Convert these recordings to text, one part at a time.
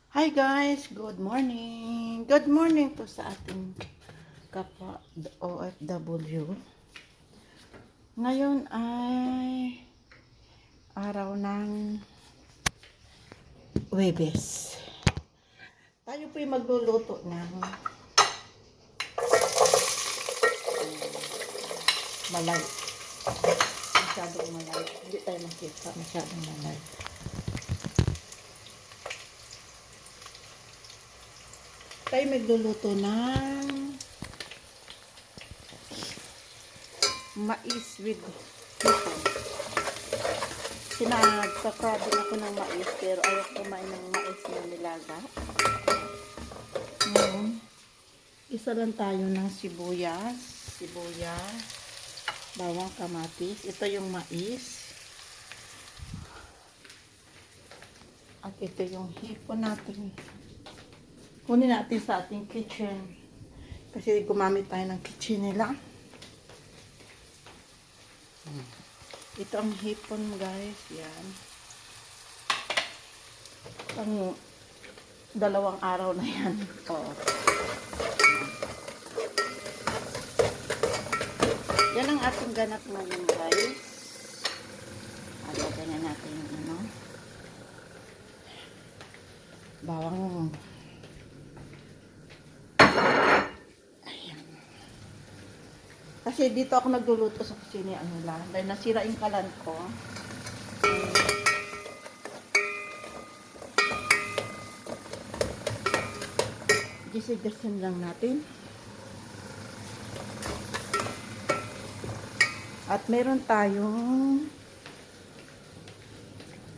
Hi guys, good morning. Good morning po sa ating kapwa OFW. Ngayon ay araw ng Huwebes. Tayo po ay magluluto ng malay. Masyadong malay. Hindi tayo makita masyadong malay. Tayo magluluto ng mais with hipon. Sinagpa-craving ako ng mais pero ayaw kumain ng mais na nilaga. Ngayon, isa lang tayo ng sibuyas, bawang, kamatis. Ito yung mais. At ito yung hipon natin. Kunin natin sa ating kitchen. Kasi gumamit tayo ng kitchen nila. Ito ang hipon guys. Yan. Pang 2 araw na yan. Oo. Yan ang ating ganap ngayon guys. Alagyan na natin yung bawang. Kasi dito ako nagluluto sa kusina dahil nasira yung kalan ko. Gisigasin lang natin. At meron tayong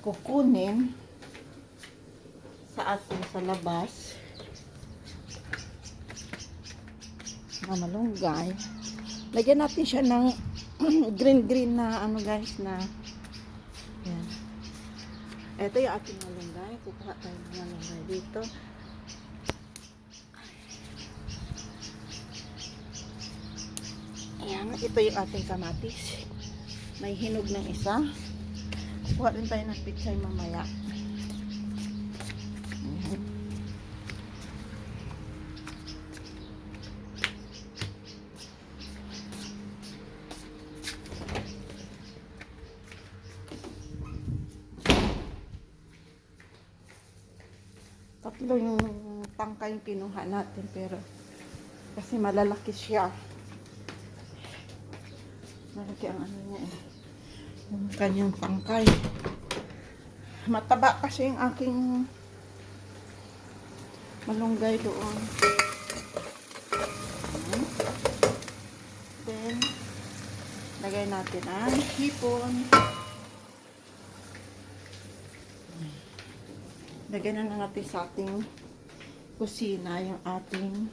kukunin sa labas na malunggay. Lagyan natin siya ng green na guys na yan. Ito yung ating malunggay. Kukuha tayo ng malunggay dito. Ayan, ito yung ating kamatis. May hinog ng isa. Kukuha rin tayo ng pichay mamaya. Tatlo yung tangka yung kinuha natin pero kasi malalaki siya. Malaki ang niya eh. Yung kanyang tangkay. Mataba kasi yung aking malunggay doon. Then, lagay natin ang hipon. Lagyan na natin sa ating kusina yung ating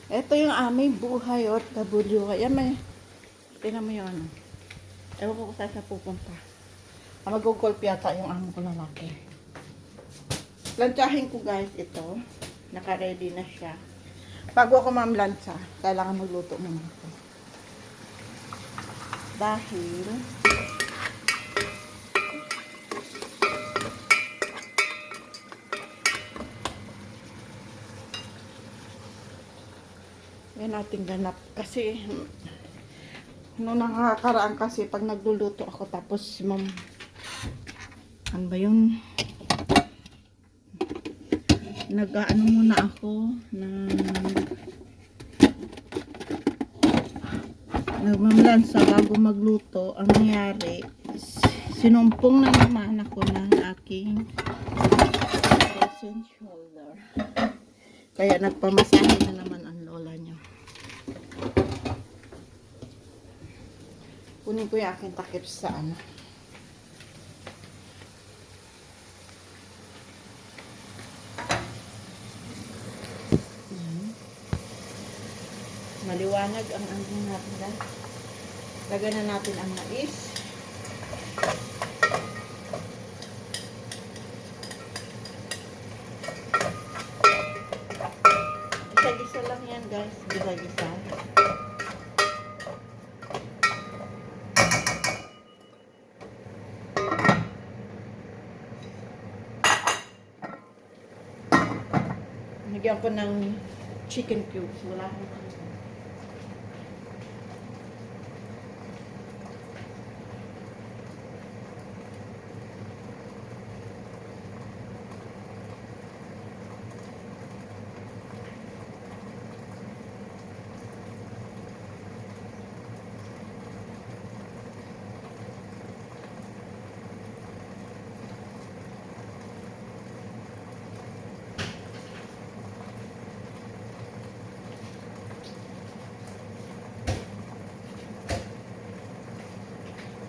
ito yung aming buhay OFW. Ayan may tingnan mo yun. Ewan ko kung saan siya pupunta. Mag-golf yata yung amo ko lalaki. Lantsahin ko guys ito. Naka-ready na siya. Bago ako mamlantsa, kailangan magluto muna ako. Dahil yan ating ganap. Kasi noong nakakaraan kasi pag nagluluto ako tapos ano ba yun? Nag-ano muna ako nagmamlansa bago magluto. Ang nangyari sinumpong na naman ako ng aking frozen shoulder, kaya nagpamasahe na naman ang lola niya. Kunin ko yung aking takip sa maliwanag ang angin natin. Lagyan na natin ang mais. Gisa-gisa lang yan guys. Gisa-gisa. Bigyan ko ng chicken cubes. Wala akong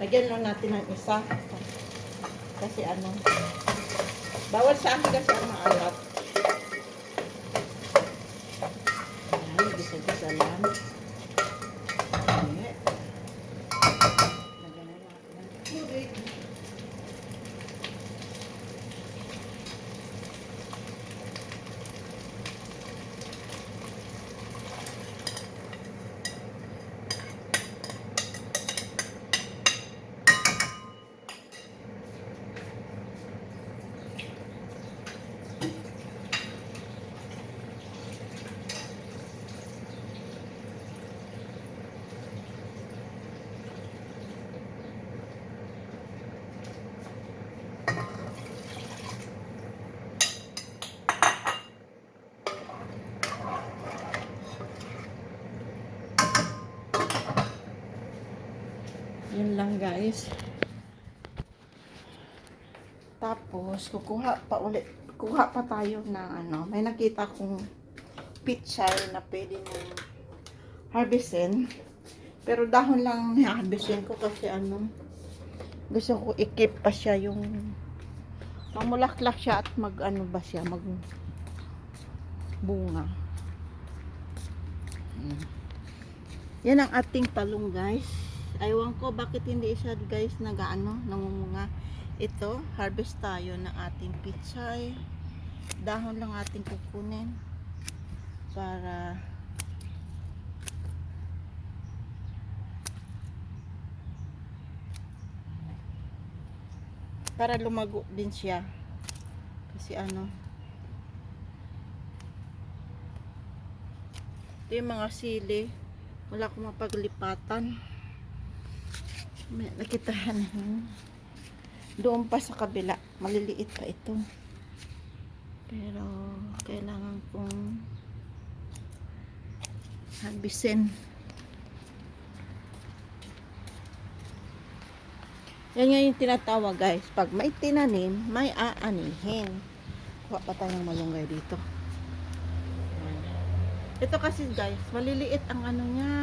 lagyan lang natin ng isa. Kasi ano, bawal sa akin kasi ang maalat. Ayan, gisa-gisa lang. Okay. Lagyan na natin ng tubig. Yun lang guys. Tapos kukuha pa tayo ng ano, may nakita kong pichay na pwede nang harvestin. Pero dahon lang harvestin ko kasi ano, gusto ko i-keep pa siya yung mamulaklak siya at mag ano ba siya, mag bunga. Yan ang ating talong guys. Aywan ko bakit hindi siya guys nag-ano, nangumunga. Ito, harvest tayo ng ating pichay. Dahon lang ating kukunin para lumago din siya. Kasi ano, ito yung mga sili. Wala akong mapaglipatan. May nakitahan doon pa sa kabila, maliliit pa ito, pero kailangan kong harvestin. Yan nga yung tinatawag guys, pag may tinanim may aanihin. Kuha pa tayong malunggay dito. Ito kasi guys, maliliit ang ano niya,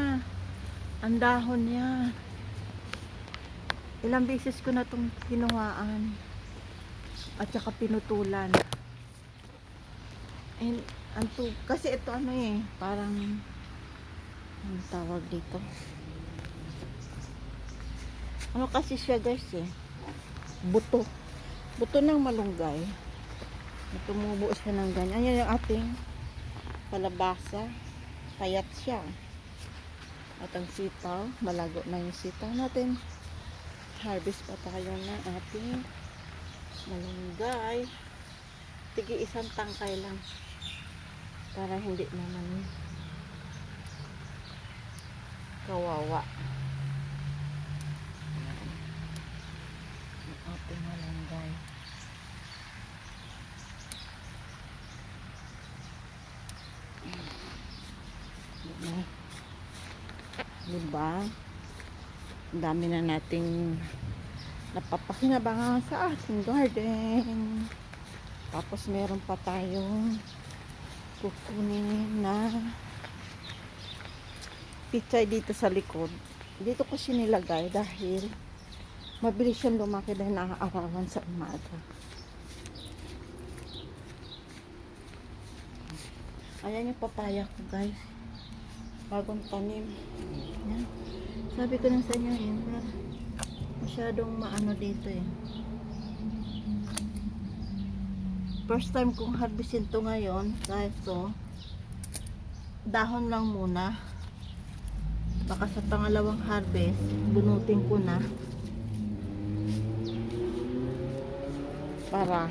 ang dahon niya. Ilang beses ko na itong kinuhaan at saka pinutulan. And, kasi ito ano eh, parang ang tawag dito. Ano kasi siya guys eh, buto. Buto ng malunggay. Tumubo siya ng ganyan. Ayan yung ating kalabasa. Payat siya. At ang sitaw, malago na yung sitaw natin. Harvest pa tayo ng ating malunggay. Tigi isang tangkay lang para hindi naman kawawa. Ang ating malunggay. Diba? Ang dami na nating napapakinabangan sa ating garden. Tapos meron pa tayong kukunin na pichay dito sa likod. Dito ko siya nilagay dahil mabilis siyang lumaki dahil naaarawan sa umaga. Ayan yung papaya ko guys, bagong tanim. Ayan. Sabi ko na sa inyo yun, masyadong maano dito eh. First time kong harvestin to ngayon, dahil to dahon lang muna. Baka sa pangalawang harvest bunutin ko na para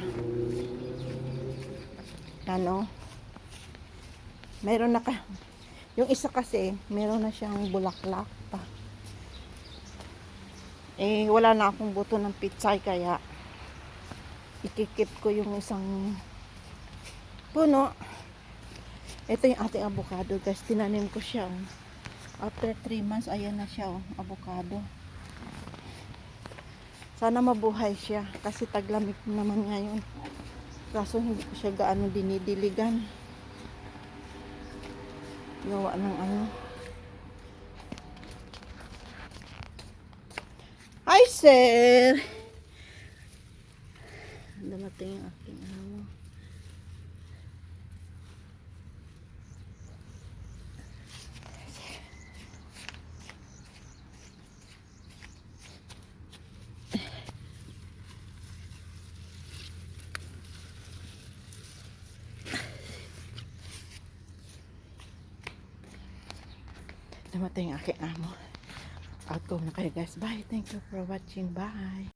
ano, Meron na yung isa kasi, meron na siyang bulaklak pa. Eh, wala na akong buto ng pitsay, kaya ikikip ko yung isang puno. Ito yung ating avocado, guys. Tinanim ko siya. Oh. After 3 months, ayan na siya, oh, avocado. Sana mabuhay siya, kasi taglamig naman ngayon. Kaso hindi ko siya gaano dinidiligan. Gawa ng ano. Hi, sir! Dumating yung aking amo. Dumating yung aking amo. Out go na kayo, guys. Bye. Thank you for watching. Bye.